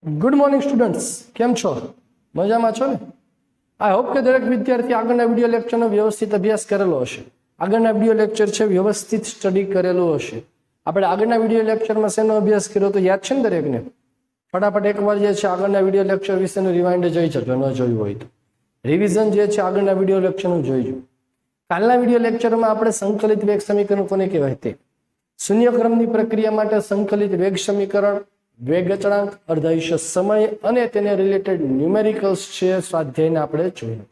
Good morning students, કેમ છો? મજામાં છો ને? આઈ હોપ કે દરેક વિદ્યાર્થી આગળના વિડીયો લેક્ચરનો વ્યવસ્થિત અભ્યાસ કરેલો હશે. આગળના વિડીયો લેક્ચર છે વ્યવસ્થિત સ્ટડી કરેલું હશે. આપણે આગળના વિડીયો લેક્ચરમાં શેનો અભ્યાસ કર્યો તો યાદ છે ને દરેકને? ફટાફટ એકવાર જે છે આગળના વિડીયો લેક્ચર વિશેનું રિવાઇન્ડ જોઈ જજો, ન જોયું હોય તો. રિવિઝન જે છે આગળના વિડીયો લેક્ચરનું જોઈજો. કાલના વિડીયો લેક્ચરમાં આપણે સંકલિત વેગ સમીકરણ કોને કહેવાય તે, શૂન્ય ક્રમની પ્રક્રિયા માટે સંકલિત વેગ સમીકરણ, વેગ અચળાંક, અર્ધાયુષ્ય સમય અને તેને રિલેટેડ ન્યુમેરિકલ્સ છે સ્વાધ્યાયને આપણે જોયું.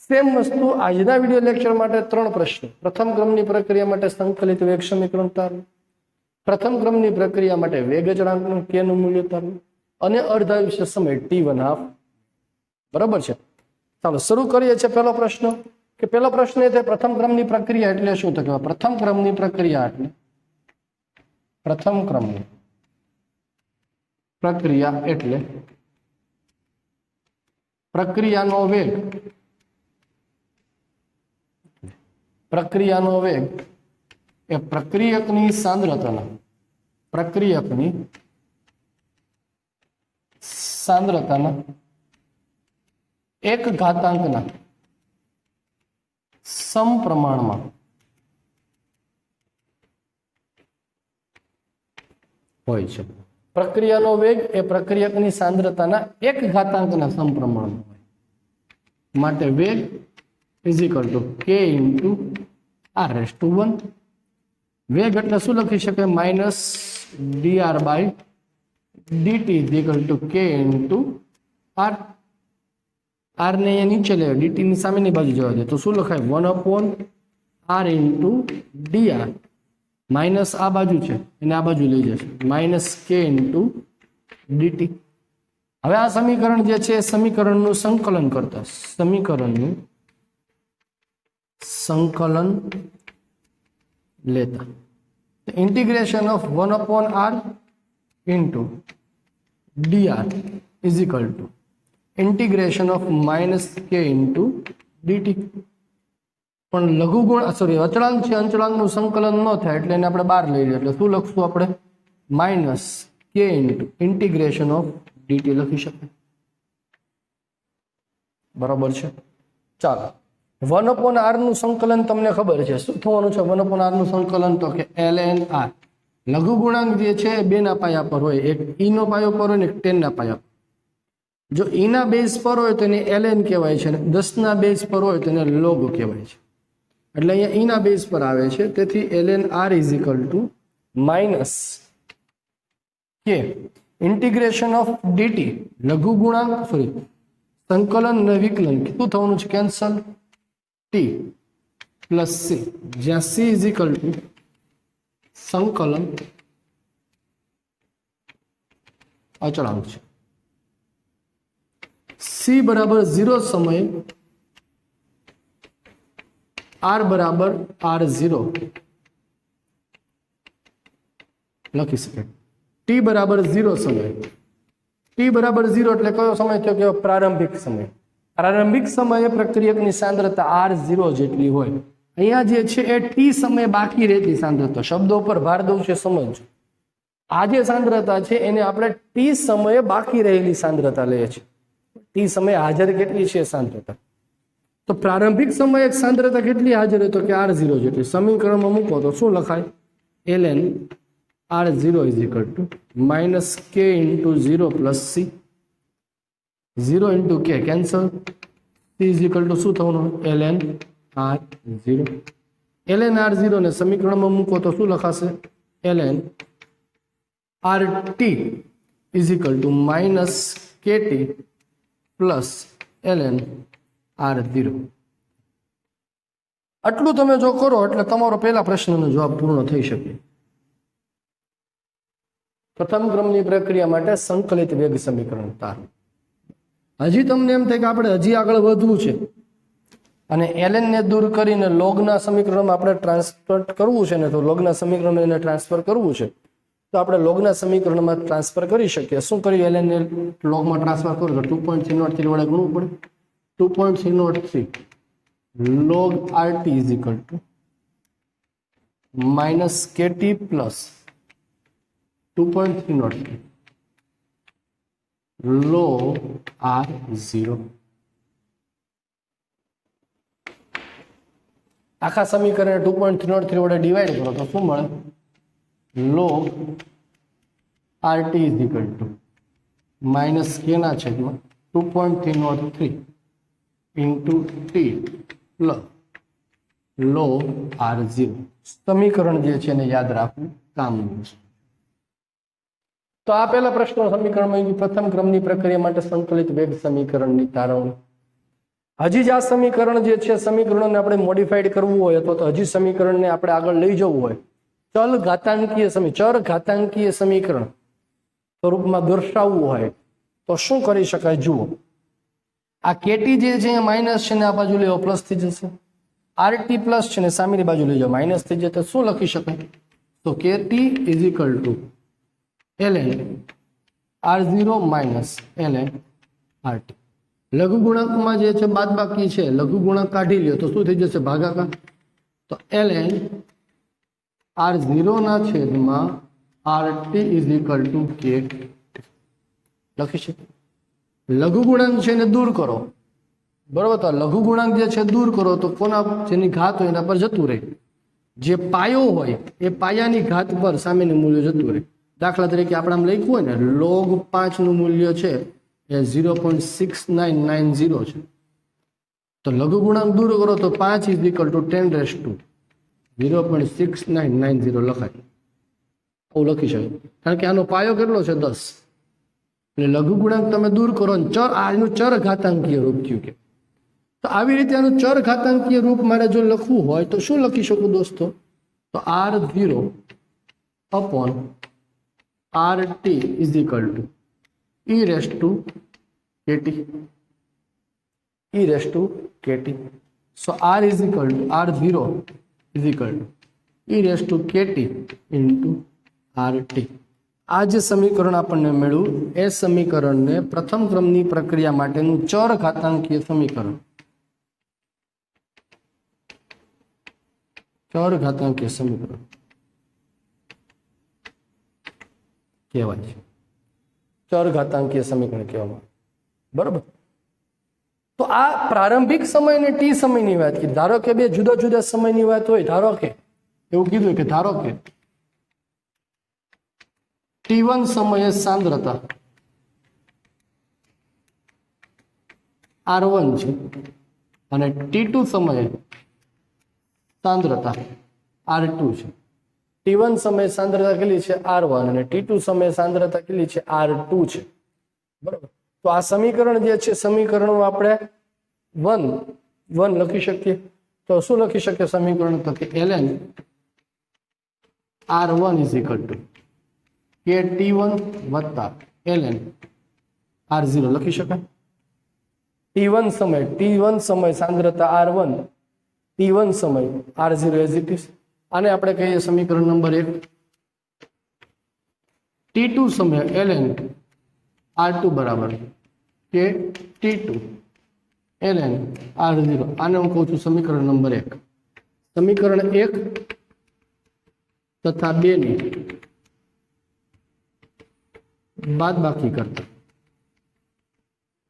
સેમ વસ્તુ આજના વિડીયો લેક્ચર માટે 3 પ્રશ્નો. પ્રથમ ક્રમની પ્રક્રિયા માટે સંકલિત વેગ સમીકરણ તારવું, પ્રથમ ક્રમની પ્રક્રિયા માટે વેગ અચળાંકનું k નું મૂલ્ય તારવું અને અર્ધાયુષ્ય સમય t1/2. બરાબર છે? ચાલો શરૂ કરીએ છીએ. પહેલો પ્રશ્ન કે પહેલો પ્રશ્ન એ છે પ્રથમ ક્રમની પ્રક્રિયા એટલે શું? તો કહેવાય પ્રથમ ક્રમની પ્રક્રિયા એટલે પ્રથમ ક્રમની પ્રક્રિયા એટલે પ્રક્રિયાનો વેગ એ પ્રક્રિયકની સાંદ્રતાના એક ઘાતાંકના સમપ્રમાણમાં હોય છે. પ્રક્રિયાનો વેગ એ પ્રક્રિયકની સાંદ્રતાના એક ઘાતાંકના સમપ્રમાણમાં હોય માટે વેગ is equal two k into r⁻1. વેગ એટલે શું લખી શકાય? Minus dr/dt is equal two k into r. r ને અહીંયા નીચે લે, dt ની સામેની બાજુ જવા દે તો શું લખાય? 1/r into dr. માઇનસ આ બાજુ છે એને આ બાજુ લઈ જશે, માઇનસ k ઇન્ટુ dt. હવે આ સમીકરણ જે છે સમીકરણનું સંકલન કરતા સંકલન લેતા integration of 1/r into dr is equal two integration of minus k into dt. પણ લઘુગુણ અચળાંક છે, અંચળાંકનું સંકલન ન થાય એટલે એને આપણે બહાર લઈ લઈએ. એટલે શું લખશું આપણે? Minus k into integration of dt લખી શકાય. બરાબર છે? ચાલો 1/r નું સંકલન તમને ખબર છે શું થવાનું છે? 1/r નું સંકલન તો કે ln r. લઘુગુણાંક જે છે એ 2 ના પાયા પર હોય, એક e નો પાયો પર હોય ને એક 10 ના પાયા પર. જો e ના બેઝ પર હોય તો એને ln કહેવાય છે, 10 ના બેઝ પર હોય તો એને log કહેવાય છે. એટલે અહીંયા e ના બેઝ પર આવે છે, તેથી ln r is equal two minus k integration of dt. લઘુગુણાંક સંકલન અને વિકલન શું થવાનું છે? કેન્સલ. t પ્લસ c, જ્યાં c ઇઝ ઇક્વલ ટુ સંકલન અચળાંક છે. c બરાબર 0 સમયે r બરાબર r0 લખી શકાય. t બરાબર 0 સમય, t બરાબર 0 એટલે કયો સમય થયો? કે પ્રારંભિક સમય. પ્રારંભિક સમયે પ્રક્રિયકની સાંદ્રતા r0 જેટલી હોય. અહીંયા જે છે એ t સમય બાકી રહેતી સાંદ્રતા. શબ્દો પર ભાર દઉં છે, સમજો. આ જે સાંદ્રતા છે એને આપણે t સમયે બાકી રહેલી સાંદ્રતા લઈએ છીએ. t સમયે હાજર કેટલી છે સાંદ્રતા? તો પ્રારંભિક સમયે સાંદ્રતા કેટલી હાજર હોય? તો કે r0 જેટલી. સમીકરણમાં મૂકો તો શું લખાય? ln r0 is equal two minus k into 0 plus c. 0 into k cancel. c is equal two શું થવાનું? ln r0. ln r0 ને સમીકરણમાં મૂકો તો શું લખાશે? ln rt is equal two minus kt plus ln r0. આટલું તમે જો કરો એટલે તમારો પહેલા પ્રશ્નનો જવાબ પૂર્ણ થઈ શકે. પ્રથમ ક્રમની પ્રક્રિયા માટે સંકલિત વેગ સમીકરણ તારવું. હજી તમને એમ થાય કે આપણે હજી આગળ વધવું છે અને ln ને દૂર કરીને લોગના સમીકરણમાં આપણે ટ્રાન્સફર કરવું છે ને, તો લોગના સમીકરણમાં એને ટ્રાન્સફર કરવું છે તો આપણે લોગના સમીકરણમાં ટ્રાન્સફર કરી શકીએ. શું કરીએ? ln ને લોગમાં ટ્રાન્સફર કરું તો 2.303 વડે ગુણવું પડે. 2.303 log rt is equal to minus kt plus 2.303 log r0. આખા સમીકરણ 2.303 વડે ડિવાઈડ કરો તો શું મળે? log rt is equal two minus કેના છેદમાં 2.303 into T plus log r0. સમીકરણ જે છે એને યાદ રાખવું કામનું છે. તો આ પહેલા પ્રશ્ન સમીકરણમાં પ્રથમ ક્રમની પ્રક્રિયા માટે સંકલિત વેગ સમીકરણની તારવણી. હજી જ આ સમીકરણ જે છે સમીકરણોને આપણે મોડિફાઈડ કરવું હોય અથવા તો હજી સમીકરણને આપણે આગળ લઈ જવું હોય, ચર ઘાતાંકીય સમીકરણ સ્વરૂપમાં દર્શાવવું હોય તો શું કરી શકાય? જુઓ, આ કેટી જે છે માઇનસ છે ને આ બાજુ લેવો પ્લસ થઈ જશે, આરટી પ્લસ છે ને સામેની બાજુ લઈ જાઓ માઇનસ થઈ જાય, તો શું લખી શકાય? તો k t is equal to ln r0 minus ln rt. લઘુ ગુણાંકમાં જે છે બાદબાકી છે, લઘુ ગુણાંક કાઢી લ્યો તો શું થઈ જશે? ભાગાકાર. તો ln r0 ના છેદમાં rt is equal two k લખી છે. લઘુ ગુણાંક છે એને દૂર કરો, બરોબર? તો લઘુ ગુણાંક જે છે દૂર કરો તો કોના જેની ઘાત હોય એના પર જતું રહે. જે પાયો હોય એ પાયાની ઘાત પર સામેનું મૂલ્ય જતું રહે. દાખલા તરીકે આપણે આમ લખ્યું હોય ને log 5 નું મૂલ્ય છે એ 0.6990 છે, તો લઘુ ગુણાંક દૂર કરો તો 5 ઇઝ ઇક્વલ ટુ 10⁻0.6990 લખાય. આવું લખી શકાય, કારણ કે આનો પાયો કેટલો છે? 10. એટલે લઘુ ગુણાંક તમે દૂર કરો ને આનું ચર ઘાતાંકીય રૂપ થયું. કે તો આવી રીતે આનું ચર ઘાતાંકીય રૂપ મારે જો લખવું હોય તો શું લખી શકું દોસ્તો? તો r0 upon rt is equal to e raised to kt. So r is equal to r0 is equal to e raised to kt into rt. આ જે સમીકરણ આપણને મળ્યું એ સમીકરણને પ્રથમ ક્રમની પ્રક્રિયા માટેનું ચર ઘાતાંકીય સમીકરણ કહેવાય છે. ચર ઘાતાંકીય સમીકરણ કહેવામાં, બરોબર? તો આ પ્રારંભિક સમય અને ટી સમયની વાત કીધી. ધારો કે બે જુદા જુદા સમયની વાત હોય, ધારો કે એવું કીધું કે ધારો કે T1 સમયે સાંદ્રતા R1 છે અને T2 સમયે સાંદ્રતા R2 છે. T1 સમયે સાંદ્રતા કેટલી છે? R1 અને T2 સમયે સાંદ્રતા કેટલી છે? R2 છે, બરાબર? તો આ સમીકરણ જે છે સમીકરણમાં આપણે 1 લખી શકીએ. તો શું લખી શકીએ સમીકરણ? તો કે ln R1 is equal to KT1 વત્તા ln R0 લખી શકાય. T1 સમય સાંદ્રતા R1, T1 સમય R0 એઝ ઇટ ઇઝ. આને આપણે કહીએ સમીકરણ નંબર 1. T2 સમય ln R2 બરાબર KT2 ln R0. આને હું કહું છું સમીકરણ નંબર 1. સમીકરણ 1 તથા 2 ની બાદબાકી કરતા,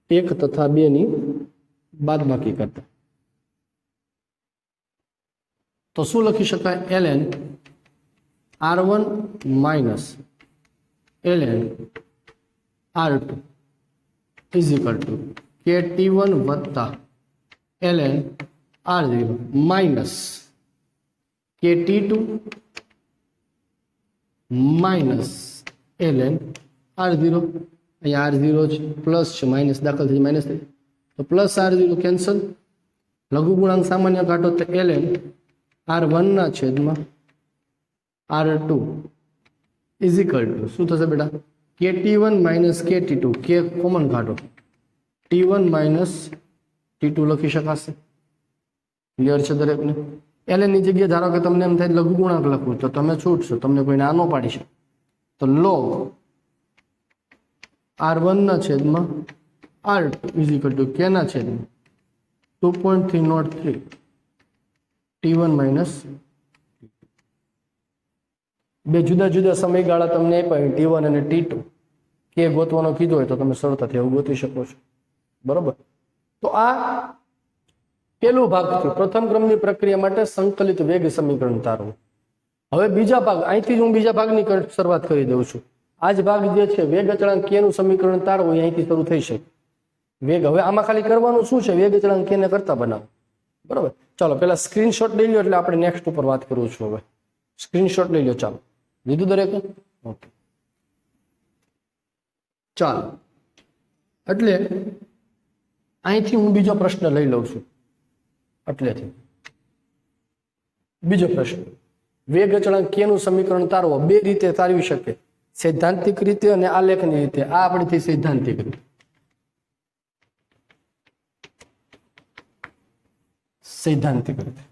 1 તથા 2 ની બાદબાકી કરતા તો શું લખી શકાય? ln R1 minus ln R2 is equal two KT1 વત્તા ln R0 minus KT2 minus ln R0. અહીંયા R0 છે, પ્લસ છે, માઇનસ દાખલ થઈ માઇનસ થઈ, તો પ્લસ R0 કેન્સલ. લઘુ ગુણાંક સામાન્ય કાઢો તો ln R1 ના છેદમાં R2 ઇઝ ઇક્વલ ટુ શું થશે બેટા? KT1 minus KT2, K common કાઢો, T1 માઇનસ T2 લખી શકાશે. ક્લિયર છે દરેકને? ln ની જગ્યાએ ધારો કે તમને એમ થાય લઘુ ગુણાંક લખવું તો તમે છૂટશો, તમને કોઈ ના ન પાડી શકે. તો log R1 ના છેદમાં R2 is equal two K ના છેદમાં 2.303 T1 માઇનસ. બે જુદા જુદા સમયગાળા તમને આપ્યા T1 અને T2. કે ગોતવાનો કીધો હોય તો તમે સરળતાથી એવું ગોતી શકો છો, બરોબર. તો આ પેલું ભાગ થયું, પ્રથમ ક્રમની પ્રક્રિયા માટે સંકલિત વેગ સમીકરણ તારવું. હવે બીજા ભાગ, અહીંથી જ હું બીજા ભાગની શરૂઆત કરી દઉં છું. આ જ ભાગ જે છે વેગ અચળાંક કે નું સમીકરણ તારવું, અહીંથી શરૂ થઈ શકે. વેગ, હવે આમાં ખાલી કરવાનું શું છે, વેગ અચળાંક કે ને કરતા બનાવો, બરોબર. ચાલો પેલા સ્ક્રીનશોટ લઈ લો, એટલે આપણે નેક્સ્ટ ઉપર વાત કરું છું. હવે સ્ક્રીનશોટ લઈ લો. ચાલો, લીધું દરેક? ઓકે, ચાલો. એટલે અહીંથી હું બીજો પ્રશ્ન લઈ લઉં છું. એટલેથી બીજો પ્રશ્ન, વેગ અચળાંક કે નું સમીકરણ તારવો. બે રીતે તારવી શકે, સૈદ્ધાંતિક રીતે અને આલેખની રીતે. આ આપણીથી સૈદ્ધાંતિક રીતે. સૈદ્ધાંતિક રીતે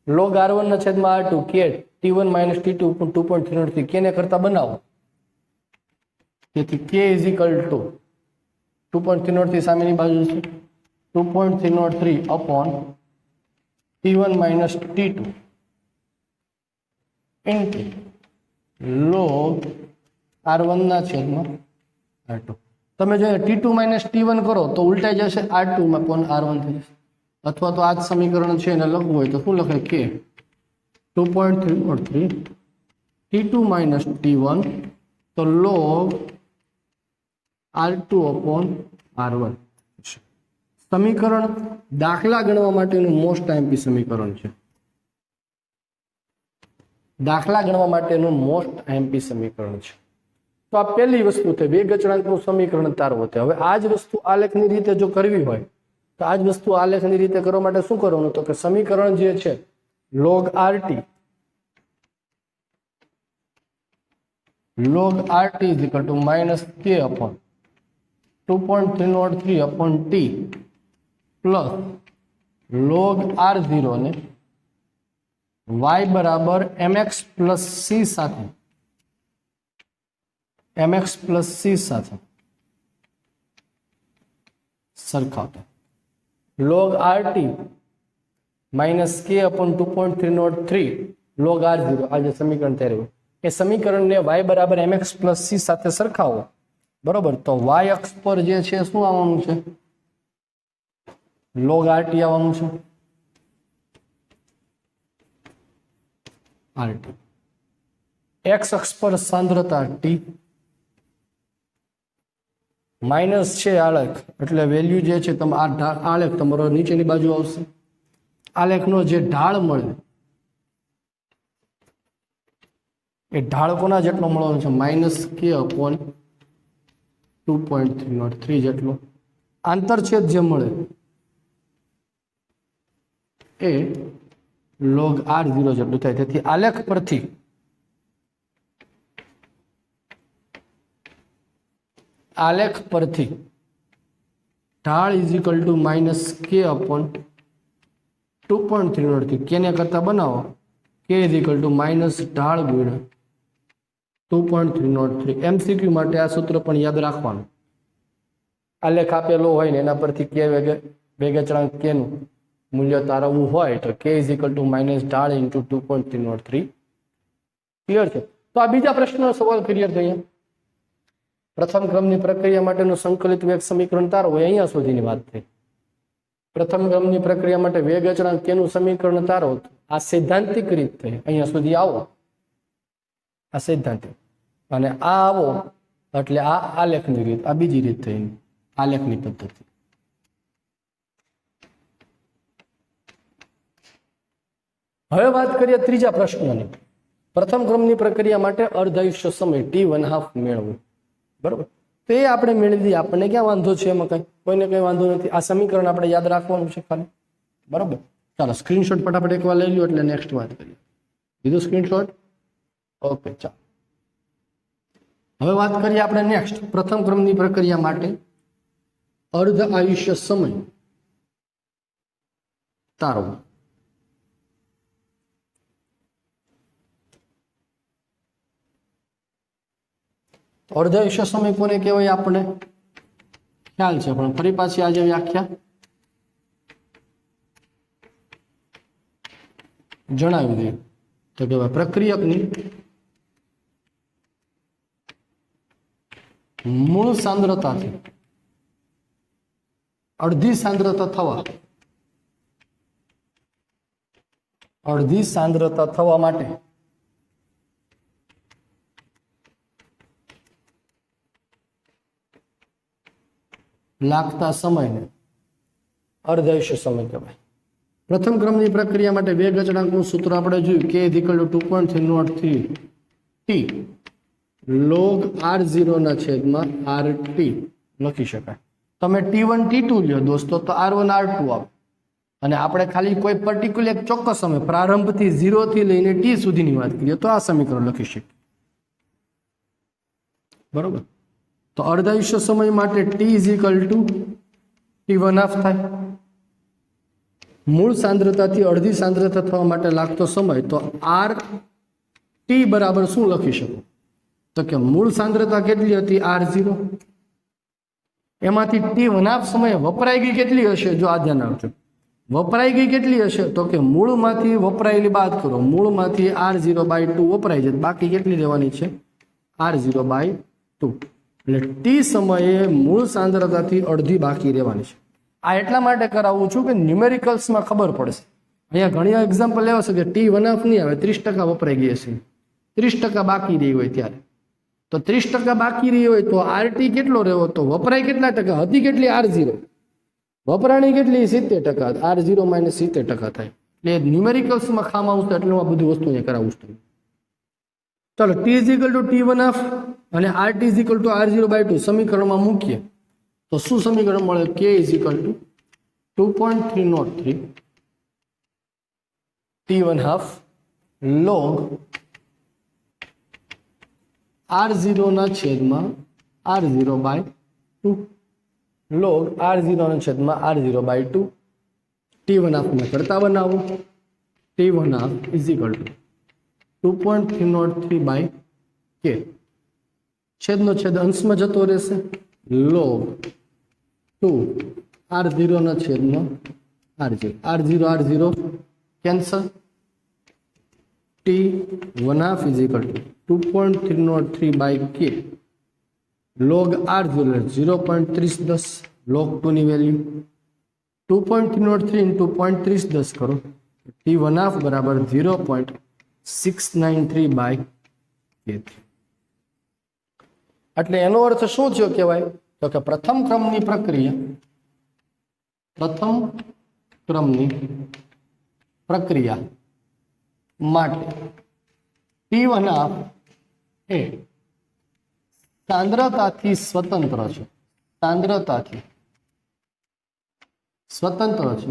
log r1 ના છેદમાં r2 કે t1 - t2 2.303 કેને કરતા બનાવો. તેથી k = 2.303 સામેની બાજુ છે 2.303 upon t1 - t2 into log r1 ના છેદમાં r2. તમે જો t2 - t1 કરો તો ઉલટાઈ જશે, r2 upon r1 થઈ જશે. અથવા તો આ જ સમીકરણ છે એને લખવું હોય તો શું લખે, કે 2.303 t2 - t1 તો log r2 upon r1. સમીકરણ દાખલા ગણવા માટેનું મોસ્ટ આઈએમપી સમીકરણ છે. દાખલા ગણવા માટેનું મોસ્ટ આઈએમપી સમીકરણ છે. તો આ પહેલી વસ્તુ છે, વેગ અચળાંકનું સમીકરણ તારવો. હવે આ જ વસ્તુ આલેખની રીતે જો કરવી હોય તો આ જ વસ્તુ આલેખની રીતે કરવા માટે શું કરવાનું, તો કે સમીકરણ જે છે log rt - k upon 2.303 upon t plus log r0 ને y બરાબર mx plus c સાથે સરખાવતા. log rt minus k upon 2.303 log r0, આ જે સમીકરણ તૈયાર હોય એ સમીકરણને y બરાબર mx plus c સાથે સરખાવો, બરોબર. તો y અક્ષ પર જે છે શું આવવાનું છે, log rt આવવાનું છે, rt. x અક્ષ પર સાંદ્રતા t, માઇનસ છે આલેખ, એટલે વેલ્યુ જે છે તમે આ આલેખ તમારો નીચેની બાજુ આવશે. આલેખનો જે ઢાળ મળે એ ઢાળ કોના જેટલો મળવાનો છે, -k upon 2.303 જેટલો. આંતરછેદ જે મળે એ log r0 જેટલું થાય. તેથી આલેખ પરથી ઢાળ -k upon 2.303 કેને કરતા બનાવો, k ઢાળ ગુણ્યા 2.303. MCQ માટે આ સૂત્ર પણ યાદ રાખવાનું. આલેખ આપેલો હોય ને એના પરથી કે વેગ અચળાંક k નું મૂલ્ય તારવવું હોય તો k -ઢાળ × 2.303. ક્લિયર છે? તો આ બીજા પ્રશ્નનો સવાલ ક્લિયર થયો. પ્રથમ ક્રમની પ્રક્રિયા માટેનું સંકલિત વેગ સમીકરણ તારવો, અહીંયા સુધીની વાત થઈ. પ્રથમ ક્રમની પ્રક્રિયા માટે વેગ અચળાંક k નું સમીકરણ તારવો, આ સૈદ્ધાંતિક રીત થઈ. અહીંયા સુધી આવો, આ સૈદ્ધાંતિક, અને આ આવો એટલે આ આલેખની રીત, આ બીજી રીત થઈ, આલેખની પદ્ધતિ. હવે વાત કરીએ ત્રીજા પ્રશ્નની. પ્રથમ ક્રમની પ્રક્રિયા માટે અર્ધાયુષ્ય સમય t½ મેળવવું, બરોબર. તો એ આપણે મેળવી, આપણને ક્યાં વાંધો છે એમાં, કઈ કોઈને કઈ વાંધો નથી. આ સમીકરણ આપણે યાદ રાખવાનું છે ખાલી, બરોબર. ચાલો સ્ક્રીનશોટ ફટાફટ એકવાર લઈ લો એટલે નેક્સ્ટ વાત કરીએ. લીધું સ્ક્રીનશોટ? ઓકે, ચાલો. હવે વાત કરીએ આપણે નેક્સ્ટ પ્રથમ ક્રમની પ્રક્રિયા માટે અર્ધ આયુષ્ય સમય તારવો. અર્ધાયુષ્ય સમય કોને કહેવાય આપણે ખ્યાલ છે, પણ ફરી પાછી આજે વ્યાખ્યા જણાવી દઈએ. તો કહેવાય પ્રક્રિયકની મૂળ સાંદ્રતાથી અડધી સાંદ્રતા થવા માટે લાગતા સમયને અર્ધાયુષ્ય સમય કહેવાય. પ્રથમ ક્રમની પ્રક્રિયા માટે વેગ અચળાંકનું સૂત્ર આપણે જોયું કે = 2.303 t log r0 ના છેદમાં rt લખી શકાય. તમે t1 t2 લ્યો દોસ્તો તો r1 r2 આવે અને આપણે ખાલી કોઈ પર્ટિક્યુલર એક ચોક્કસ સમય પ્રારંભથી 0 થી લઈને t સુધીની વાત કરીએ તો આ સમીકરણ લખી શકીએ. બરોબર. તો અર્ધાયુષ્ય સમય માટે t t1/2 થાય. મૂળ સાંદ્રતાથી અડધી સાંદ્રતા થવા માટે લાગતો સમય તો r t બરાબર શું લખી શકું તો કે મૂળ સાંદ્રતા કેટલી હતી r0 એમાંથી t1/2 સમયે વપરાઈ ગઈ કેટલી હશે જો આ ધ્યાન આપજો. વપરાઈ ગઈ કેટલી હશે તો કે મૂળમાંથી વપરાયેલી બાદ કરો. મૂળમાંથી r0/2 વપરાઈ જાય બાકી કેટલી રહેવાની છે r0/2 એટલે t સમયે મૂળ સાંદ્રતાથી અડધી બાકી રહેવાની છે. આ એટલા માટે કરાવું છું કે ન્યુમેરિકલ્સમાં ખબર પડશે. અહીંયા ઘણી એક્ઝામ્પલ લેવા છે કે t1/2 નહીં આવે 30% વપરાઈ ગઈ હશે 30% બાકી રહી હોય ત્યારે તો 30% બાકી રહી હોય તો rt કેટલો રહ્યો તો વપરાય કેટલા ટકા હતી કેટલી r0 વપરાણી કેટલી 70% r0 - 70% થાય એટલે ન્યુમેરિકલ્સમાં ખામ આવશે એટલે આ બધી વસ્તુ અહીંયા કરાવું છું. ચાલો t t1/2 અને rt r0/2 સમીકરણમાં મૂકીએ તો શું સમીકરણ મળે k 2.303 t1/2 log r0 ના છેદમાં r0/2 log r0 ના છેદમાં r0/2 t1/2 ને કરતા બનાવો t1/2 2.303 k છેદનો છેદ અંશમાં જતો રહેશે log 2 r0 ના છેદમાં r0 cancel t1/2 2.303 k log r0 0.3010 log 2 ની વેલ્યુ 2.303 into 0.3010 કરો t1/2 બરાબર 0.693 k. એટલે એનો અર્થ શું થયો કહેવાય તો કે પ્રથમ ક્રમની પ્રક્રિયા માટે t1/2 એ સાંદ્રતાથી સ્વતંત્ર છે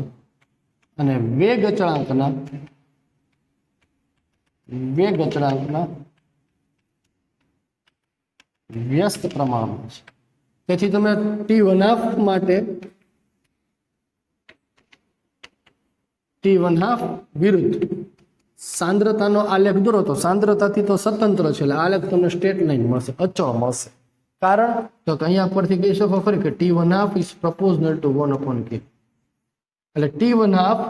અને વેગ અચળાંકના વ્યસ્ત પ્રમાણમાં છે. તેથી તમે t1/2 માટે વિરુદ્ધ સાંદ્રતાનો આલેખ દોરો તો સાંદ્રતાથી તો સ્વતંત્ર છે એટલે આલેખ તમને સ્ટ્રેટ લાઈન મળશે અચળ મળશે. કારણ તો અહીંયા પરથી કહી શકો ખરી કે t1/2 is proportional to 1/k એટલે t1/2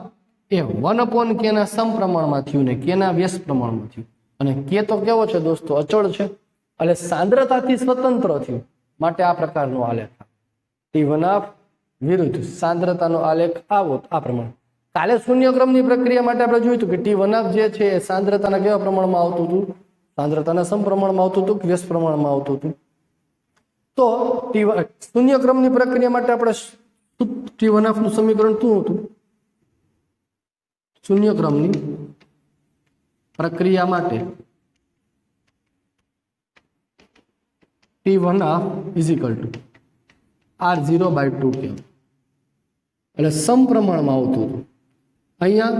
એ 1/k ના સમપ્રમાણમાં થયું ને k ના વ્યસ્ત પ્રમાણમાં થયું અને k તો કેવો છે દોસ્તો અચળ છે એટલે સાંદ્રતાથી સ્વતંત્ર થયું માટે આ પ્રકારનો આલેખ t1/2 વિરુદ્ધ સાંદ્રતાનો આલેખ આવો આ પ્રમાણે. કાલે શૂન્ય ક્રમની પ્રક્રિયા માટે આપણે જોયું હતું કે t1/2 જે છે એ સાંદ્રતાના કેવા પ્રમાણમાં આવતું હતું સાંદ્રતાના સમપ્રમાણમાં આવતું હતું કે વ્યસ્ત પ્રમાણમાં આવતું હતું. તો શૂન્ય ક્રમની પ્રક્રિયા માટે આપણે t1/2 નું સમીકરણ શું હતું શૂન્ય ક્રમની પ્રક્રિયા માટે t1/2 r0/2 કે એટલે સમપ્રમાણમાં આવતું હતું. અહીંયા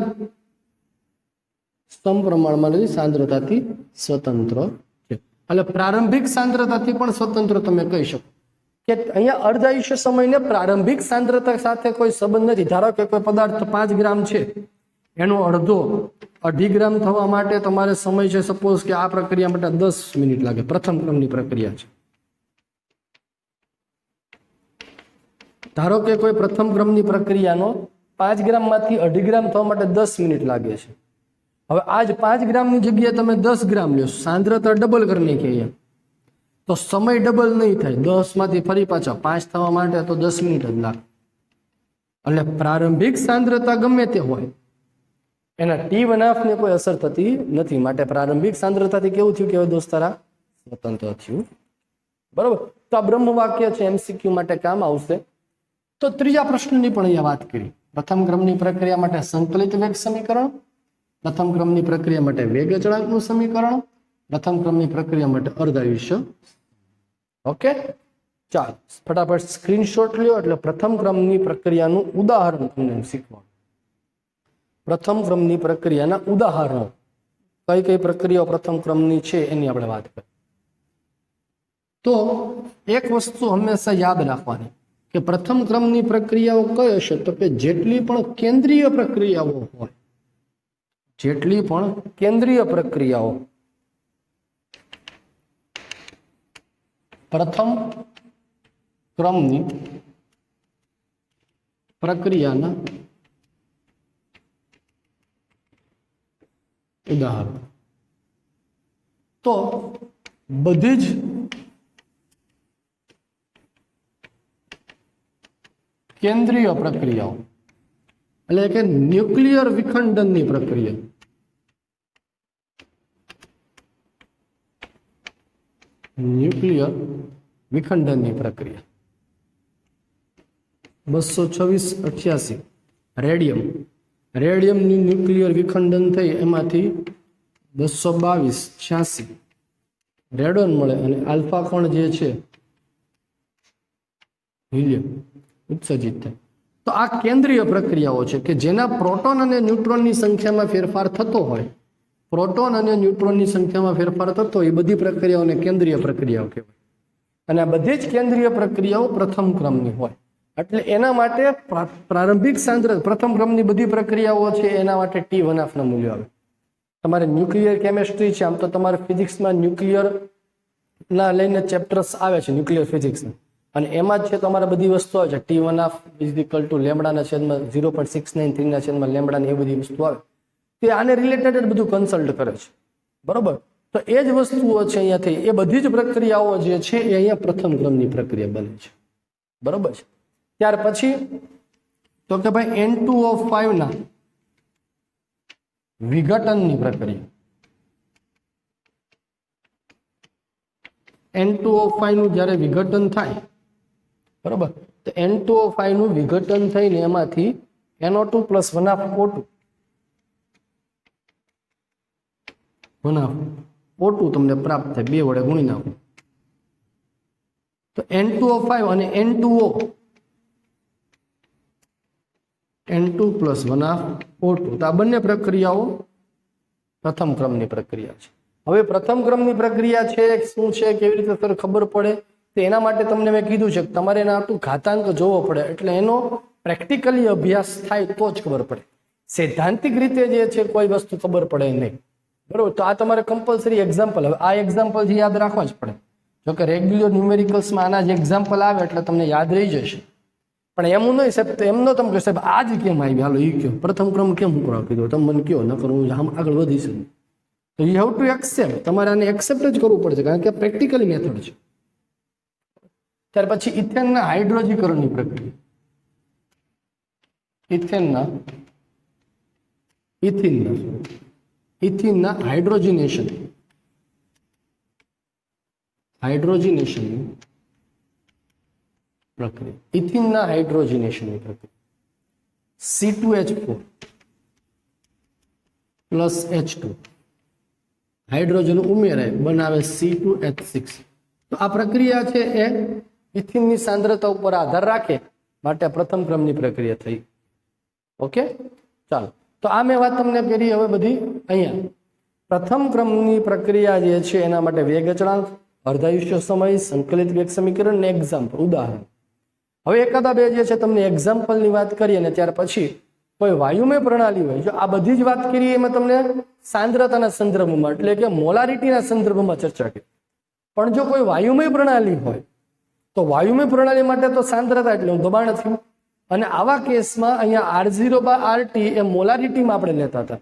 સમપ્રમાણમાં નથી સાંદ્રતાથી સ્વતંત્ર છે એટલે પ્રારંભિક સાંદ્રતાથી પણ સ્વતંત્ર તમે કહી શકો કે અહીંયા અર્ધાયુષ્ય સમયને પ્રારંભિક સાંદ્રતા સાથે કોઈ સંબંધ નથી. ધારો કે કોઈ પદાર્થ 5 ગ્રામ છે એનો અડધો 2.5 ગ્રામ થવા માટે તમારે સમય છે સપોઝ કે આ પ્રક્રિયા માટે 10 મિનિટ લાગે પ્રથમ ક્રમની પ્રક્રિયા છે. ધારો કે કોઈ પ્રથમ ક્રમની પ્રક્રિયાનો 5 ગ્રામમાંથી 2.5 ગ્રામ થવા માટે 10 મિનિટ લાગે છે. હવે આજ 5 ગ્રામની જગ્યાએ તમે 10 ગ્રામ લ્યો સાંદ્રતા ડબલ કરી નાખી અહીંયા તો સમય ડબલ નહીં થાય, 10 માંથી ફરી પાછા 5 થવા માટે તો 10 મિનિટ જ લાગે. એટલે પ્રારંભિક સાંદ્રતા ગમે તે હોય એના T1 ને કોઈ અસર થતી નથી. માટે પ્રારંભિક સાંદ્રતાથી કેવું થયું કે દોસ્તારા સ્વતંત્ર થયું. બરોબર. તો આ બ્રહ્મ વાક્ય છે, MCQ માટે કામ આવશે. તો ત્રીજા પ્રશ્નની પણ અહીંયા વાત કરી. પ્રથમ ક્રમની પ્રક્રિયા માટે સંકલિત વેગ સમીકરણ, પ્રથમ ક્રમની પ્રક્રિયા માટે વેગ અચળાંકનું સમીકરણ, પ્રથમ ક્રમની પ્રક્રિયા માટે અર્ધાયુષ્ય. ઓકે, ચાલો ફટાફટ સ્ક્રીનશોટ લ્યો. એટલે પ્રથમ ક્રમની પ્રક્રિયાનું ઉદાહરણ તમને શીખવાનું. પ્રથમ ક્રમની પ્રક્રિયાના ઉદાહરણો, કઈ કઈ પ્રક્રિયાઓ પ્રથમ ક્રમની છે એની આપણે વાત કરીએ. તો એક વસ્તુ હંમેશા યાદ રાખવાની કે પ્રથમ ક્રમની પ્રક્રિયાઓ કઈ હશે, તો કે જેટલી પણ કેન્દ્રીય પ્રક્રિયાઓ હોય, જેટલી પણ કેન્દ્રીય પ્રક્રિયાઓ પ્રથમ ક્રમની પ્રક્રિયાના ઉદાહરણ. તો બધી જ કેન્દ્રીય પ્રક્રિયાઓ એટલે કે ન્યુક્લિયર વિખંડનની પ્રક્રિયા, ન્યુક્લિયર વિખંડનની પ્રક્રિયા 22688 રેડિયમ, રેડિયમનું ન્યુક્લિયર વિખંડન થઈ એમાંથી 22286 રેડોન મળે અને આલ્ફા કણ જે છે હિલિયમ ઉત્સર્જિત થાય. તો આ કેન્દ્રીય પ્રક્રિયાઓ છે કે જેના પ્રોટોન અને ન્યુટ્રોનની સંખ્યામાં ફેરફાર થતો હોય, પ્રોટોન અને ન્યુટ્રોનની સંખ્યામાં ફેરફાર થતો હોય એ બધી પ્રક્રિયાઓને કેન્દ્રીય પ્રક્રિયાઓ કહેવાય. અને આ બધી જ કેન્દ્રીય પ્રક્રિયાઓ પ્રથમ ક્રમની હોય. એટલે એના માટે પ્રારંભિક સાંદ્રતા પ્રથમ ક્રમની બધી પ્રક્રિયાઓ છે એના માટે T1 ના મૂલ્યો આવે. તમારે ન્યુક્લિયર કેમેસ્ટ્રી છે, આમ તો તમારે ફિઝિક્સમાં ન્યુક્લિયર ના લઈને ચેપ્ટર્સ આવે છે, ન્યુક્લિયર ફિઝિક્સના, અને એમાં જ છે તમારે બધી વસ્તુ આવે છે. T1 લેમ્બડાના છેદમાં 0.693 ના છેદમાં લેમ્બડાની એ બધી વસ્તુ આવે. તે આને રિલેટેડ બધું કન્સલ્ટ કરે છે. બરોબર. તો એ જ વસ્તુઓ છે અહીંયાથી, એ બધી જ પ્રક્રિયાઓ જે છે એ અહીંયા પ્રથમ ક્રમની પ્રક્રિયા બને છે. બરોબર છે. ત્યાર પછી તો કે ભાઈ N2O5 ના વિઘટનની પ્રક્રિયા, N2O5 નું જ્યારે વિઘટન થાય, બરોબર, તો N2O5 નું વિઘટન થઈને એમાંથી NO2 + 1O2 તમને પ્રાપ્ત થાય. 2 વડે ગુણી નાખો તો N2O5 અને N2O, N2 + 1O2. તો આ બંને પ્રક્રિયાઓ પ્રથમ ક્રમની પ્રક્રિયા છે. હવે પ્રથમ ક્રમની પ્રક્રિયા છે શું છે, કેવી રીતે ખબર પડે, તો એના માટે તમને મેં કીધું છે કે તમારે એના આટલું ઘાતાંક જોવો પડે. એટલે એનો પ્રેક્ટિકલી અભ્યાસ થાય તો જ ખબર પડે. સૈદ્ધાંતિક રીતે જે છે કોઈ વસ્તુ ખબર પડે નહીં. બરોબર. તો આ તમારે કમ્પલસરી એક્ઝામ્પલ, હવે આ એક્ઝામ્પલ જે યાદ રાખવા જ પડે. જોકે રેગ્યુલર ન્યુમેરિકલ્સમાં આના જે એક્ઝામ્પલ આવે એટલે તમને યાદ રહી જશે. પણ એમ નહીં સાહેબ, એમનો તમે કહો સાહેબ આ જ કેમ આવી, હાલો એ કયો પ્રથમ ક્રમ કેમ હું કીધું, તમે મને કયો, નકર હું આમ આગળ વધી શકું. તો યુ હેવ ટુ એક્સેપ્ટ, તમારે આને એક્સેપ્ટ જ કરવું પડશે, કારણ કે પ્રેક્ટિકલી મેથડ છે. ત્યાર પછી ઇથેનના હાઇડ્રોજીકરણની પ્રક્રિયા, ઇથિનના હાઇડ્રોજિનેશન પ્રક્રિયા, ઇથિનના હાઇડ્રોજિનેશનની પ્રક્રિયા C2H4 + H2 હાઇડ્રોજન ઉમેરાય બનાવે C2H6. તો આ પ્રક્રિયા છે એ ઇથિનની સાંદ્રતા ઉપર આધાર રાખે, માટે પ્રથમ ક્રમની પ્રક્રિયા થઈ. ઓકે, ચાલો. તો આ મેં વાત તમને કરી. હવે બધી અહીંયા પ્રથમ ક્રમની પ્રક્રિયા જે છે એના માટે વેગ અચળાંક, અર્ધાયુષ્ય સમય, સંકલિત વેગ સમીકરણ ને એક્ઝામ્પલ, ઉદાહરણ. હવે એકાદા બે જે છે તમને એક્ઝામ્પલની વાત કરીએ ને ત્યાર પછી કોઈ વાયુમય પ્રણાલી હોય, જો આ બધી જ વાત કરીએ એમાં તમને સાંદ્રતાના સંદર્ભમાં એટલે કે મોલારિટીના સંદર્ભમાં ચર્ચા કરી. પણ જો કોઈ વાયુમય પ્રણાલી હોય તો વાયુમય પ્રણાલી માટે તો સાંદ્રતા એટલે દબાણ થયું. અને આવા કેસમાં અહીંયા R0/RT એ મોલારિટીમાં આપણે લેતા હતા.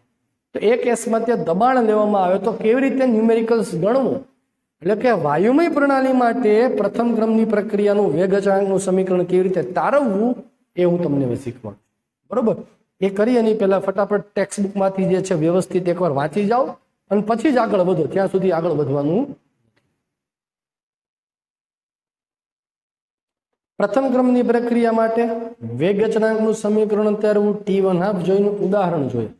તો એ કેસમાં ત્યાં દબાણ લેવામાં આવે તો કેવી રીતે ન્યુમેરિકલ્સ ગણવું, એટલે કે વાયુમય પ્રણાલી માટે પ્રથમ ક્રમની પ્રક્રિયાનું વેગ અચળાંકનું સમીકરણ કેવી રીતે તારવવું એ હું તમને હવે શીખવાડું. બરોબર? એ કરી એની પહેલા ફટાફટ ટેક્સ્ટ બુકમાંથી જે છે વ્યવસ્થિત એકવાર વાંચી જાઓ અને પછી જ આગળ વધો. ત્યાં સુધી આગળ વધવાનું. પ્રથમ ક્રમની પ્રક્રિયા માટે વેગ અચળાંકનું સમીકરણ તારવવું T1 જોઈનું ઉદાહરણ જોઈએ.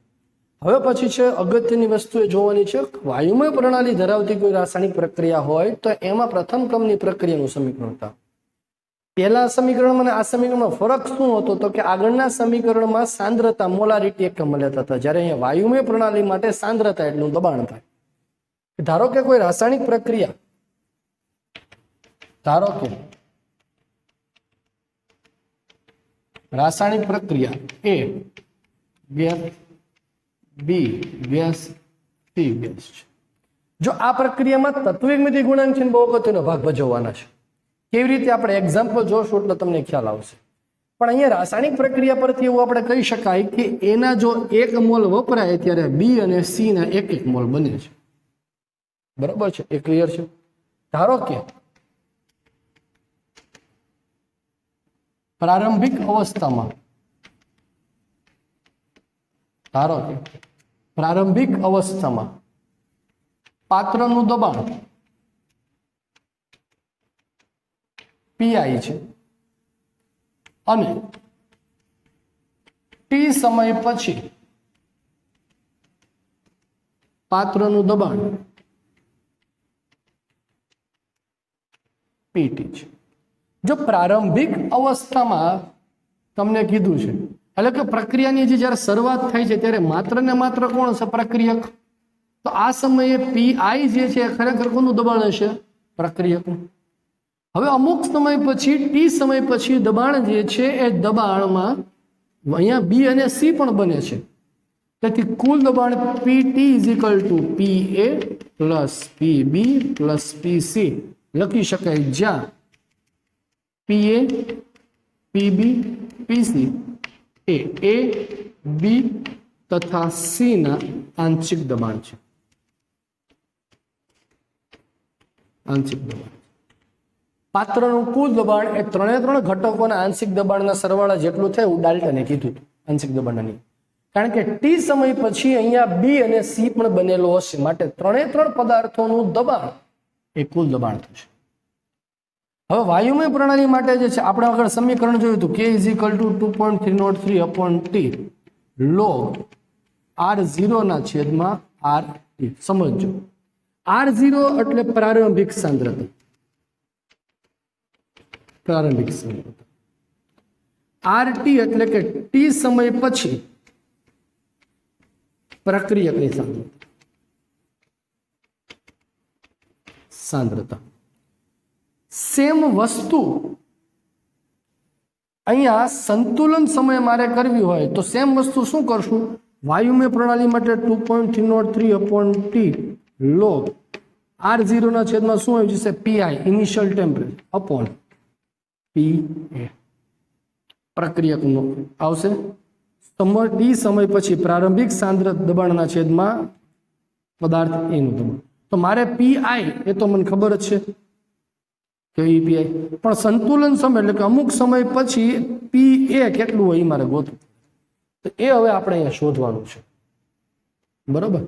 હવે પછી છે અગત્યની વસ્તુ એ જોવાની છે, વાયુમય પ્રણાલી ધરાવતી કોઈ રાસાયણિક પ્રક્રિયા હોય તો એમાં પ્રથમ ક્રમની પ્રક્રિયાનું સમીકરણ તારવવું. પહેલા સમીકરણમાં અને આ સમીકરણમાં ફરક શું હતો? તો કે આગળના સમીકરણમાં સાંદ્રતા મોલારિટી એકમ લેતા હતા, જ્યારે અહીંયા વાયુમય પ્રણાલી માટે સાંદ્રતા એટલું દબાણ થાય. ધારો કે કોઈ રાસાયણિક પ્રક્રિયા, ધારો કે રાસાયણિક પ્રક્રિયા A gas, B gas, C gas છે. જો આ પ્રક્રિયામાં તત્વનિર્મિતિ ગુણાંક છે બહુ અગત્યનો ભાગ ભજવવાના છે. કેવી રીતે? આપણે એક્ઝામ્પલ જોશું એટલે તમને ખ્યાલ આવશે. પણ અહીંયા રાસાયણિક પ્રક્રિયા પરથી એવું આપણે કહી શકાય કે એના જો 1 મોલ વપરાય ત્યારે B અને C ના 1 મોલ બને છે. બરાબર છે? એ ક્લિયર છે? ધારો કે પ્રારંભિક અવસ્થામાં, ધારો કે પ્રારંભિક અવસ્થામાં પાત્રનું દબાણ PI છે અને T સમય પછી પાત્રનું દબાણ PT છે. જો પ્રારંભિક અવસ્થામાં તમને કીધું છે, એટલે કે પ્રક્રિયાની જે જ્યારે શરૂઆત થાય છે ત્યારે માત્ર ને માત્ર કોણ હશે? પ્રક્રિયક. તો આ સમયે PI જે છે ખરેખર કોનું દબાણ હશે? પ્રક્રિયકનું. હવે અમુક સમય પછી T સમય પછી દબાણ જે છે એ દબાણમાં અહીંયા B અને C પણ બને છે. તેથી કુલ દબાણ PT = PA plus PB plus PC લખી શકાય, જ્યાં PA PB PC A A B તથા C ના આંશિક દબાણ છે. આંશિક દબાણ. પાત્રનું કુલ દબાણ એ 3 ઘટકોના આંશિક દબાણના સરવાળા જેટલું થાય એવું ડાલ્ટને કીધું આંશિક દબાણની. કારણ કે T સમય પછી અહીંયા B અને C પણ બનેલો હશે, માટે 3 પદાર્થોનું દબાણ એ કુલ દબાણ થશે. હવે વાયુમય પ્રણાલી માટે જે છે આપણે આગળ સમીકરણ જોયું હતું, K = 2.303/T log R0/RT. સમજો, R0 એટલે પ્રારંભિક સાંદ્રતા, પ્રારંભિક સાંદ્રતા. RT એટલે કે T સમય પછી પ્રક્રિયકની સાંદ્રતા. સેમ વસ્તુ અહીંયા સંતુલન સમય મારે કરવી હોય તો સેમ વસ્તુ શું કરશું? વાયુમય પ્રણાલી માટે 2.303/T log R0/માં શું આવી જશે? PI initial temperature upon PA પ્રક્રિયકનો આવશે. T સમય પછી પ્રારંભિક સાંદ્ર દબાણના છેદમાં પદાર્થ A નું દબાણ. તો મારે PI એ તો મને ખબર જ છે કે PI, પણ સંતુલન સમય એટલે કે અમુક સમય પછી PA કેટલું હોય એ મારે ગોતવું. તો એ હવે આપણે અહીંયા શોધવાનું છે. બરોબર?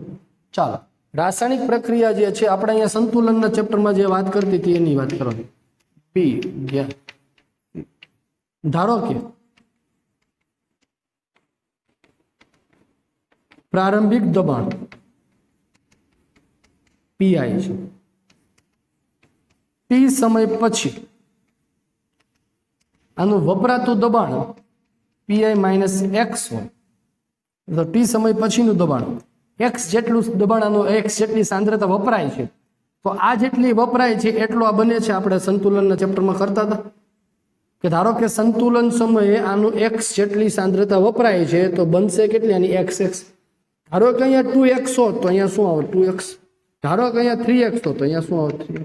ચાલો, રાસાયણિક પ્રક્રિયા જે છે આપણે અહીંયા સંતુલનના ચેપ્ટરમાં જે વાત કરતી હતી એની વાત કરવાની. P gas. ધારો કે પ્રારંભિક દબાણ PI છે, T સમય પછી આનું વપરાતું દબાણ PI - X હોય, તો T સમય પછીનું દબાણ X જેટલું દબાણ આનું X જેટલી સાંદ્રતા વપરાય છે, તો આ જેટલી વપરાય છે એટલું આ બને છે. આપણે સંતુલનના ચેપ્ટરમાં કરતા હતા કે ધારો કે સંતુલન સમયે આનું X જેટલી સાંદ્રતા વપરાય છે તો બનશે કેટલી? આની XX. ધારો કે અહીંયા 2X હોત તો અહીંયા શું આવે? 2X. ધારો કે અહીંયા 3X તો અહીંયા શું આવે? 3X.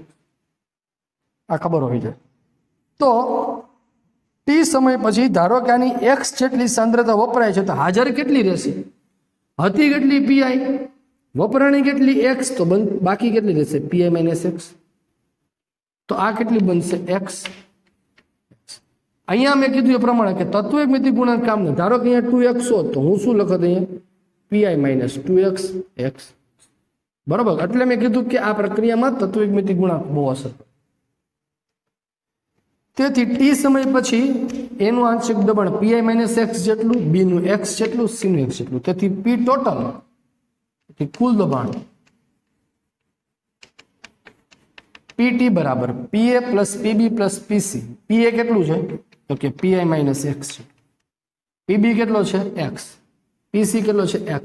આ ખબર હોય છે. તો T સમય પછી ધારો કે આની X જેટલી સાંદ્રતા વપરાય છે તો હાજર કેટલી રહેશે? હતી કેટલી? PI. વપરાણી કેટલી? X. તો બાકી કેટલી રહેશે? PI - X. તો આ કેટલી બનશે x। અહીંયા મેં કીધું એ પ્રમાણે કે તત્વ મિતિ ગુણાંક કામ ને ધારો કે અહીંયા 2x હોત તો હું શું લખત અહીંયા pi માઇનસ 2x x બરાબર। એટલે મેં કીધું કે આ પ્રક્રિયામાં તત્વ મિતિ ગુણાંક બહુ અસર। તેથી t સમય પછી એનું આંશિક દબાણ pi માઇનસ x જેટલું, b નું x જેટલું, c નું x જેટલું। તેથી p ટોટલ કુલ દબાણ pt બરાબર pa plus pb plus pc। pa કેટલું છે તો કે pi માઇનસ x છે, pb કેટલો છે x, pc કેટલો છે x,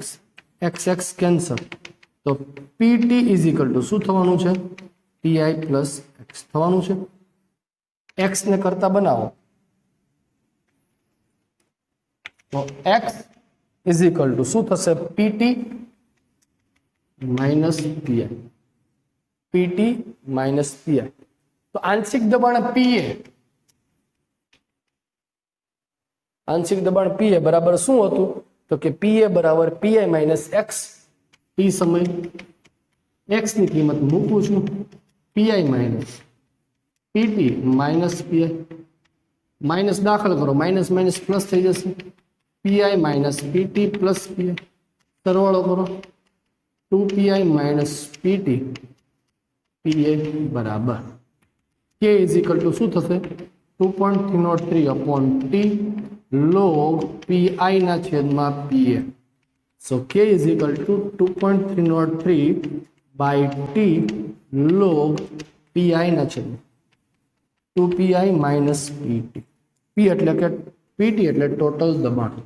x x કેન્સલ તો pt ઇઝ ઇક્વલ ટુ શું થવાનું છે pi પ્લસ x થવાનું છે। x ને કરતા બનાવો તો x ઇઝ ઇક્વલ ટુ શું થશે pt minus pi, pt minus pi। તો આંશિક દબાણ pa, આંશિક દબાણ pa બરાબર શું હતું તો કે pa બરાબર pi માઇનસ x। t સમય x ની કિંમત મૂકું છું pi minus pt minus pi, minus દાખલ કરો માઇનસ માઇનસ પ્લસ થઈ જશે pi minus pt plus pi, સરવાળો કરો 2pi માઇનસ pt pa બરાબર k ઇઝ ઇક્વલ ટુ શું થશે 2.303 અપોન t log pi ના છેદમાં pa। So k is equal to 2.303 by t log pi ના છેદમાં 2pi માઇનસ pt। p એટલે કે pt એટલે ટોટલ દબાણ।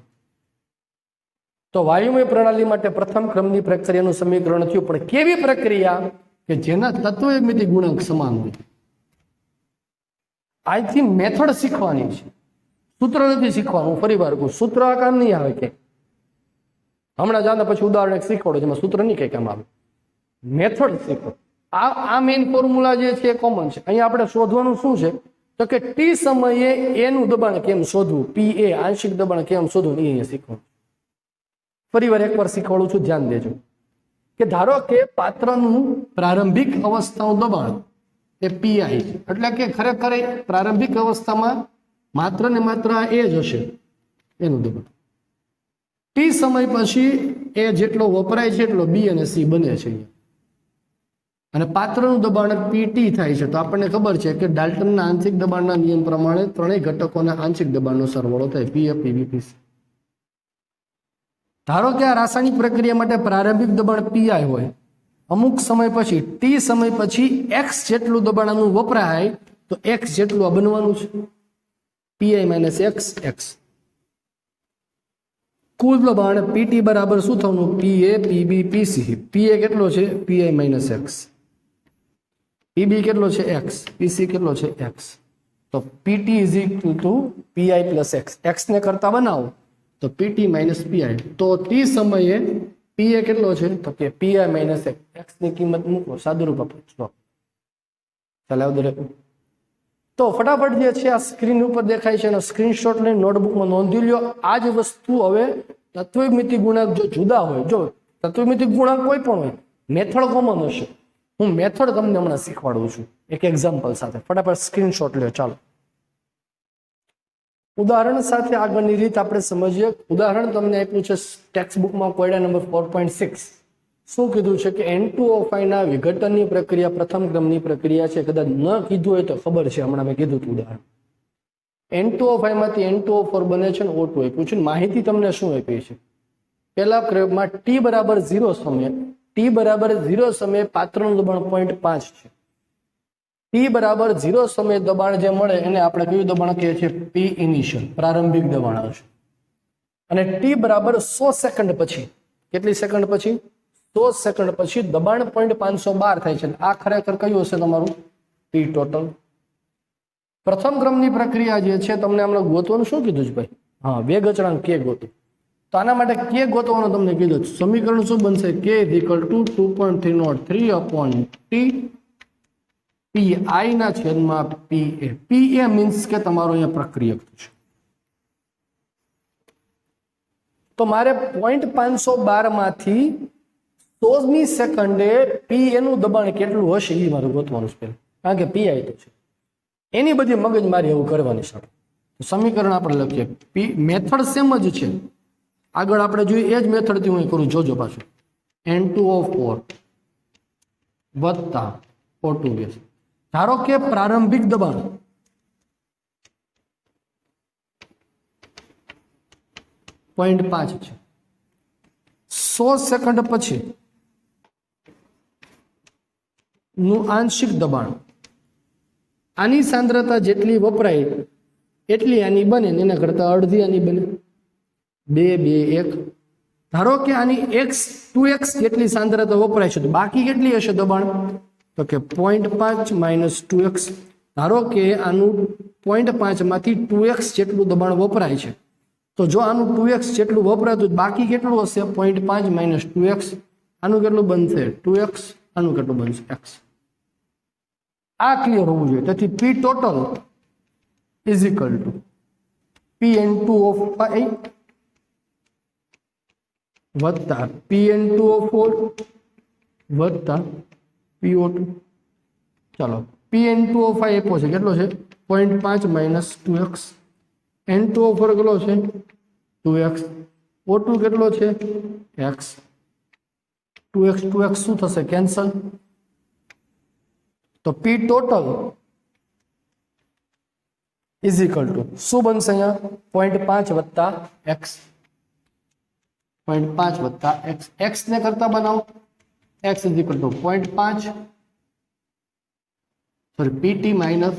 તો વાયુમય પ્રણાલી માટે પ્રથમ ક્રમની પ્રક્રિયાનું સમીકરણ થયું, પણ કેવી પ્રક્રિયા કે જેના તત્વમિતિ ગુણાંક સમાન હોય। આજથી મેથડ શીખવાની છે, સૂત્ર નથી શીખવાનું। ફરી વાર કહું, સૂત્ર આ કામ નહીં આવે કે હમણાં જાને પછી ઉદાહરણ એક શીખવાડો જેમાં સૂત્ર નહીં કઈ કામ આવે, મેથડ શીખો। આ મેઇન ફોર્મ્યુલા જે છે એ કોમન છે। અહીંયા આપણે શોધવાનું શું છે તો કે ટી સમયે એનું દબાણ કેમ શોધવું, પી એ આંશિક દબાણ કેમ શોધવું એ અહીંયા શીખવાનું। ફરી વાર એકવાર શીખવાડું છું, ધ્યાન દેજો કે ધારો કે પાત્રનું પ્રારંભિક અવસ્થાનું દબાણ એ પીઆઈ છે, એટલે કે ખરેખર પ્રારંભિક અવસ્થામાં માત્ર ને માત્ર એ જ હશે એનું દબાણ। ટી સમય પછી એ જેટલો વપરાય છે એટલો બી અને સી બને છે અને પાત્રનું દબાણ પીટી થાય છે। તો આપણને ખબર છે કે ડાલ્ટનના આંશિક દબાણના નિયમ પ્રમાણે ત્રણેય ઘટકોના આંશિક દબાણનો સરવાળો થાય પીએફ પીવી પીસી। ધારો કે આ રાસાયણિક પ્રક્રિયા માટે પ્રારંભિક દબાણ પીઆઈ હોય, અમુક સમય પછી ટી સમય પછી એક્સ જેટલું દબાણનું વપરાય તો એક્સ જેટલું આ બનવાનું છે પીઆઈ માઇનસ એક્સ એક્સ। કુલ દબાણ પીટી બરાબર શું થવાનું પીએ પીબી પીસી। પીએ કેટલો છે પીઆઈ માઇનસ એક્સ, પીબી કેટલો છે એક્સ, પીસી કેટલો છે એક્સ। તો PT is equal two PI plus x, x ને કરતા બનાવો તો પીટી માઇનસ પીઆઈ। તો ટી સમયે પીએ કેટલો છે તો કે પીઆઈ માઇનસ એક્સ ની કિંમત મૂકો, સાદુરૂપ આપો ચલાવ દરેક। તો ફટાફટ જે છે આ સ્ક્રીન ઉપર દેખાય છે એનો સ્ક્રીનશોટ લઈને નોટબુકમાં નોંધી લ્યો। આ જ વસ્તુ હવે તત્વમિતિ ગુણાંક જો જુદા હોય, જો તત્વમિતિ ગુણાંક કોઈ પણ હોય, મેથડ કોમન હશે। હું મેથડ તમને હમણાં શીખવાડું છું એક એક્ઝામ્પલ સાથે। ફટાફટ સ્ક્રીનશોટ લ્યો ચાલો। ઉદાહરણ સાથે આગળની રીત આપણે સમજીએ। ઉદાહરણ તમને આપ્યું છે ટેક્સ્ટ બુકમાં કોયડા નંબર 4.6। શું કીધું છે કે N2O5 ના વિઘટનની પ્રક્રિયા પ્રથમ ક્રમની પ્રક્રિયા છે। કદાચ ન કીધું હોય તો ખબર છે, હમણાં મેં કીધું હતું ઉદાહરણ। N2O5 માંથી N2O4 બને છે ને O2 આપ્યું છે। માહિતી તમને શું આપી છે, પહેલા પ્રયોગમાં T બરાબર 0 સમયે પાત્રનું દબાણ 0.5 છે। T બરાબર 0 સમયે દબાણ જે મળે એને આપણે કયું દબાણ કહીએ છીએ P ઇનિશિયલ, પ્રારંભિક દબાણ આવશે। અને T બરાબર 100 સેકન્ડ પછી, કેટલી સેકન્ડ પછી 100 સેકન્ડ પછી દબાણ 0.512 થાય છે। આ ખરેખર કયું હશે તમારું T ટોટલ। પ્રથમ ક્રમની પ્રક્રિયા જે છે તમને હમણાં ગોતવાનું શું કીધું છે ભાઈ, હા વેગ અચળાંક કે ગોતો। તો આના માટે કે ગોતવાનું તમને કીધું, સમીકરણ શું બનશે કે is equal to 2.303 upon T PI ના છેદમાં પીએ। પીએ મીન્સ કે તમારો અહીંયા પ્રક્રિયક છે। તો મારે 0.512 માંથી 100મી સેકન્ડે પી એનું દબાણ કેટલું હશે એ મારું ગોતવાનું છે। કારણ કે પી આપ્યું છે. એની બધી મગજમારી એવું કરવાની છે. સમીકરણ આપણે લખીએ. પી મેથડ સેમ જ છે, આગળ આપણે જોઈએ એ જ મેથડથી હું કરું. જોજો પાછું N2O4 વત્તા O2 ગેસ. ધારો કે પ્રારંભિક દબાણ 0.5 છે. 100 સેકન્ડ પછી નું આંશિક દબાણ આની સાંદ્રતા જેટલી વપરાય એટલી આની બને, એના કરતા અડધી આની બને. 2 2 1. ધારો કે આની x 2x જેટલી સાંદ્રતા વપરાય છે, તો બાકી કેટલી હશે દબાણ? તો કે 0.5 માઇનસ 2x. ધારો કે આનું 0.5 માંથી 2x જેટલું દબાણ વપરાય છે, તો જો આનું 2x જેટલું વપરાતું બાકી કેટલું હશે? 0.5 માઇનસ 2x. આનું કેટલું બનશે? 2x. આનું કેટલું બનશે? x. આ ક્લિયર હોવું જોઈએ. તેથી P total is equal two Pn2O5 વત્તા Pn2O4 વત્તા PO2. ચાલો, Pn2O5 આપ્યો છે, કેટલો છે? 0.5 માઇનસ 2x. N2O4 કેટલો છે? 2x. O2 કેટલો છે? x. 2x 2x શું થશે? કેન્સલ. તો P total is equal two શું બનશે અહીંયા? 0.5 વત્તા x. 0.5 વત્તા x. x ને કરતા બનાવો. x is equal two 0.5 sorry PT minus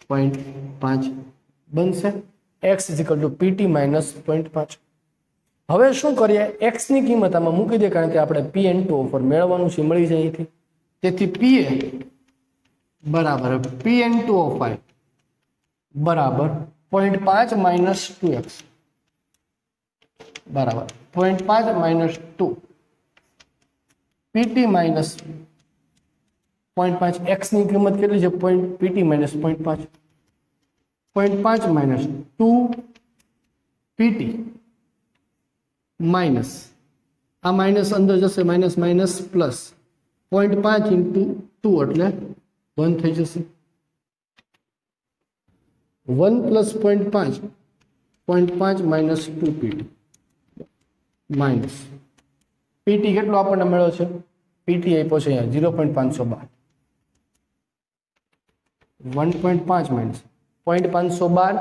0.5 બનશે. x is equal two PT minus 0.5. હવે શું કરીએ? x ની કિંમત આમાં મૂકી દે, કારણ કે આપણે Pn2O4 મેળવવાનું છે, મળી જાય અહીંથી. તેથી Pa બરાબર Pn2O5 બરાબર 0.5 માઇનસ 2x બરાબર 0.5 માઇનસ 2 PT માઇનસ 0.5. x ની કિંમત કેટલી છે? PT minus 0.5. 0.5 minus 2 PT minus આ માઇનસ અંદર જશે, માઇનસ માઇનસ પ્લસ 0.5 ઇન્ટુ 2 એટલે 1 થઈ જશે. 1 plus 0.5 0.5 minus 2 PT minus PT કેટલો આપણને મળ્યો છે? PT આપ્યો છે અહીંયા 0.512. 1.5 માઇનસ 0.512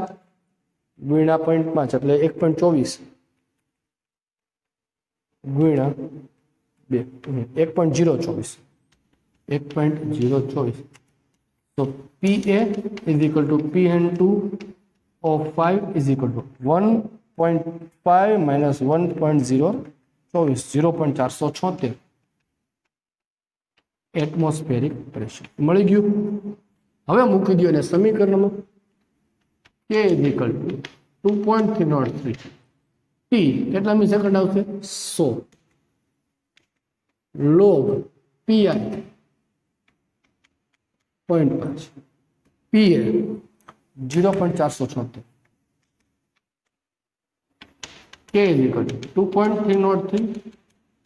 ગુણ્યા 0.5 એટલે 1.24 ગુણ્યા 2 1.024 1.024. તો PA is equal to Pn2O5 is equal to 1.5 minus 1.024 0.476 atmospheric pressure મળી ગયું. હવે મૂકી દો ને સમીકરણમાં. K is equal to 2.303 T કેટલા મી સેકન્ડ આવશે? 100 log PI 0.5 PA 0.476 K is equal to 2.303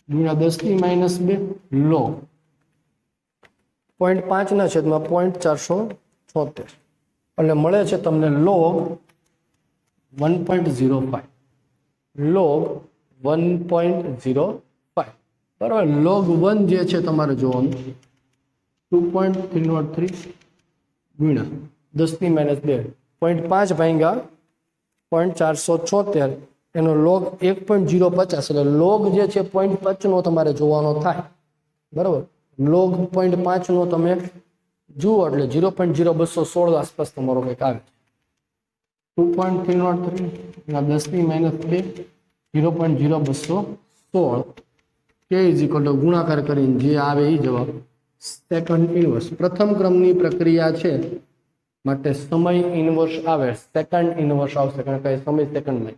ગુણ્યા 10 ની માઇનસ 2 log 0.5 ના છેદમાં 0.476 એટલે મળે છે તમને log 1.05 log 1.05 બરાબર. log 1 જે છે તમારે જોવાનું 2.303 ગુણ્યા 10 ની માઇનસ 2 0.5 ભાગ્યા 0.476 એનો log 1.050 એટલે log જે છે 0.5 નો તમારે જોવાનો થાય. બરાબર. log 0.5 નો તમે જુઓ એટલે 0.0216 આસપાસ તમારો કંઈક આવે. 2.303 10 ની minus 2 0.0216 K is equal two ગુણાકાર કરીને જે આવે એ જવાબ સેકન્ડ ઇનવર્સ. પ્રથમ ક્રમની પ્રક્રિયા છે માટે સમય ઇનવર્સ આવે, સેકન્ડ ઇનવર્સ આવશે, કારણ કે સમય સેકન્ડમાં.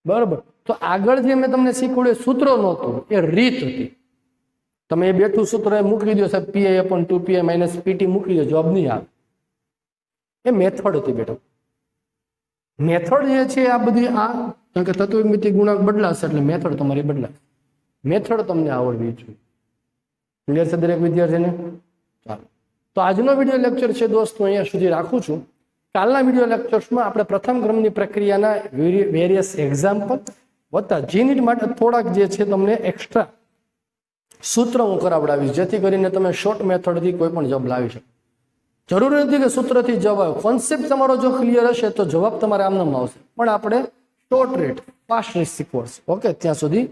બરાબર. તો આગળ જે મેં તમને શીખવાડ્યું સૂત્ર નહોતું, એ રીત હતી. તમે એ બેઠું સૂત્ર મૂકી દો સાહેબ, PI upon 2PI minus PT મૂકી દો, જવાબ નહીં આવે. એ મેથડ હતી બેટા. મેથડ જે છે આ બધી આ કારણ કે તત્વમિતિ ગુણાંક બદલાશે એટલે મેથડ તમારી બદલાશે. મેથડ તમને આવડવી જોઈએ. ક્લિયર છે દરેક વિદ્યાર્થીને? ચાલો, તો આજનો વિડીયો લેક્ચર છે દોસ્તો અહીંયા સુધી રાખું છું. કાલના વિડીયો લેક્ચર્સમાં આપણે પ્રથમ ક્રમની પ્રક્રિયાના વેરિયસ એક્ઝામ્પલ વત્તા જીનીટ માટે થોડાક જે છે તમને એક્સ્ટ્રા સૂત્ર હું કરાવડાવીશ, જેથી કરીને તમે શોર્ટ મેથડથી કોઈ પણ જવાબ લાવી શકો. જરૂરી નથી કે સૂત્રથી જવાબ આવે. કોન્સેપ્ટ તમારો જો ક્લિયર હશે તો જવાબ તમારે આમનામ આવશે, પણ આપણે શોર્ટ રેટ ફાસ્ટ શીખવાડશે. ઓકે, ત્યાં સુધી